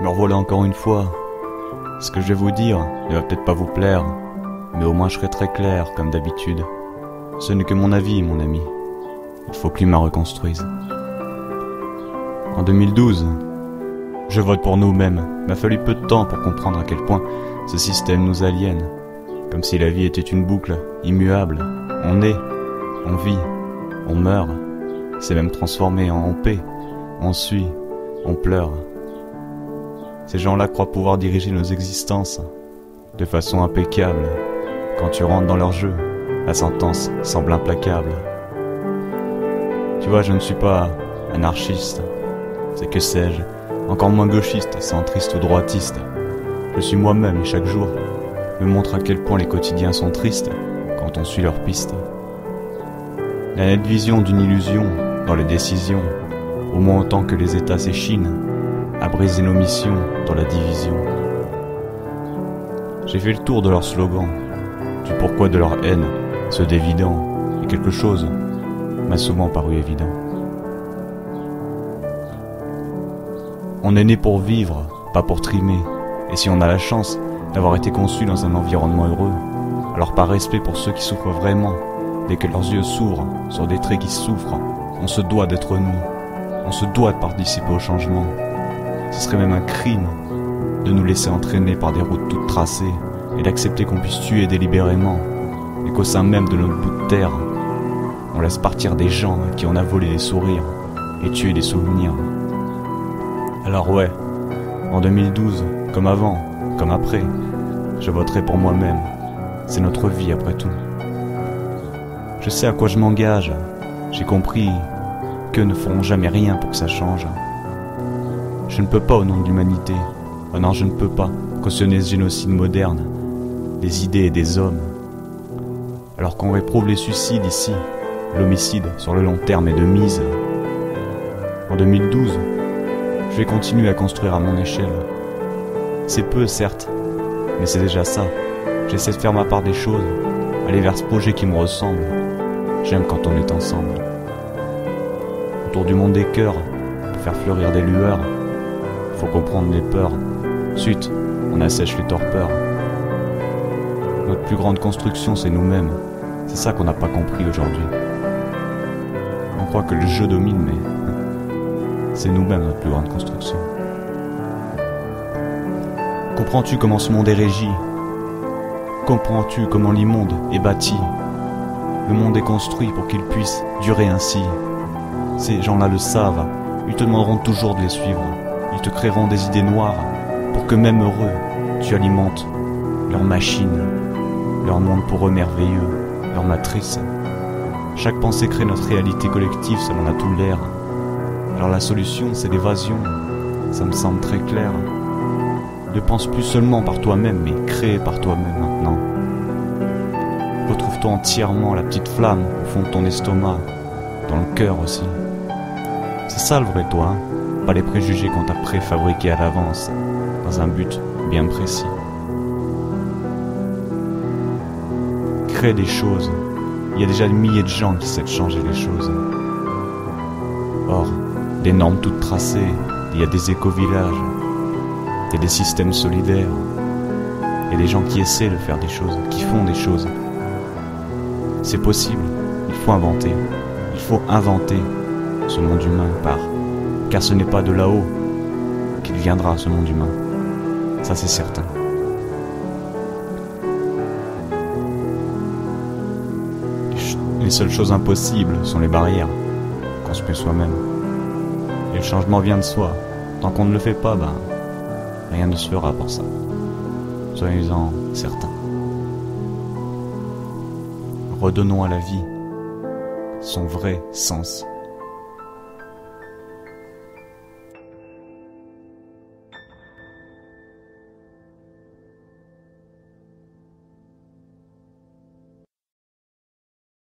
Me revoilà encore une fois. Ce que je vais vous dire ne va peut-être pas vous plaire, mais au moins je serai très clair, comme d'habitude. Ce n'est que mon avis, mon ami. Il faut que l'humain reconstruise. En 2012, je vote pour nous-mêmes. Il m'a fallu peu de temps pour comprendre à quel point ce système nous aliène. Comme si la vie était une boucle immuable. On naît, on vit, on meurt. C'est même transformé en paix. On suit, on pleure. Ces gens-là croient pouvoir diriger nos existences de façon impeccable. Quand tu rentres dans leur jeu, la sentence semble implacable. Tu vois, je ne suis pas anarchiste, c'est que sais-je, encore moins gauchiste, centriste ou droitiste. Je suis moi-même et chaque jour me montre à quel point les quotidiens sont tristes quand on suit leurs pistes. La nette vision d'une illusion dans les décisions, au moins autant que les États s'échinent à briser nos missions dans la division. J'ai fait le tour de leurs slogans, du pourquoi de leur haine, ceux d'évident, et quelque chose m'a souvent paru évident. On est né pour vivre, pas pour trimer, et si on a la chance d'avoir été conçu dans un environnement heureux, alors par respect pour ceux qui souffrent vraiment, dès que leurs yeux s'ouvrent sur des traits qui souffrent, on se doit d'être nous, on se doit de participer au changement. Ce serait même un crime de nous laisser entraîner par des routes toutes tracées et d'accepter qu'on puisse tuer délibérément et qu'au sein même de notre bout de terre, on laisse partir des gens à qui on a volé des sourires et tué des souvenirs. Alors ouais, en 2012, comme avant, comme après, je voterai pour moi-même. C'est notre vie après tout. Je sais à quoi je m'engage. J'ai compris qu'eux ne feront jamais rien pour que ça change. Je ne peux pas au nom de l'humanité, oh non je ne peux pas cautionner ce génocide moderne, des idées et des hommes. Alors qu'on réprouve les suicides ici, l'homicide sur le long terme est de mise. En 2012, je vais continuer à construire à mon échelle. C'est peu certes, mais c'est déjà ça. J'essaie de faire ma part des choses, aller vers ce projet qui me ressemble. J'aime quand on est ensemble. Autour du monde des cœurs, pour faire fleurir des lueurs, faut comprendre les peurs. Ensuite, on assèche les torpeurs. Notre plus grande construction, c'est nous-mêmes. C'est ça qu'on n'a pas compris aujourd'hui. On croit que le jeu domine, mais c'est nous-mêmes notre plus grande construction. Comprends-tu comment ce monde est régi? Comprends-tu comment l'immonde est bâti? Le monde est construit pour qu'il puisse durer ainsi. Ces gens-là le savent. Ils te demanderont toujours de les suivre. Ils te créeront des idées noires pour que même heureux, tu alimentes leur machine, leur monde pour eux merveilleux, leur matrice. Chaque pensée crée notre réalité collective, ça en a tout l'air. Alors la solution, c'est l'évasion, ça me semble très clair. Ne pense plus seulement par toi-même, mais crée par toi-même maintenant. Retrouve-toi entièrement la petite flamme au fond de ton estomac, dans le cœur aussi. C'est ça le vrai toi, hein? Pas les préjugés qu'on t'a préfabriqués à l'avance, dans un but bien précis. Crée des choses. Il y a déjà des milliers de gens qui savent changer les choses. Or, des normes toutes tracées, il y a des éco-villages, il y a des systèmes solidaires, il y a des gens qui essaient de faire des choses, qui font des choses. C'est possible, il faut inventer ce monde humain car ce n'est pas de là-haut qu'il viendra ce monde humain, ça c'est certain. Les seules choses impossibles sont les barrières qu'on se met soi-même. Et le changement vient de soi. Tant qu'on ne le fait pas, rien ne se fera pour ça. Soyez-en certains. Redonnons à la vie son vrai sens.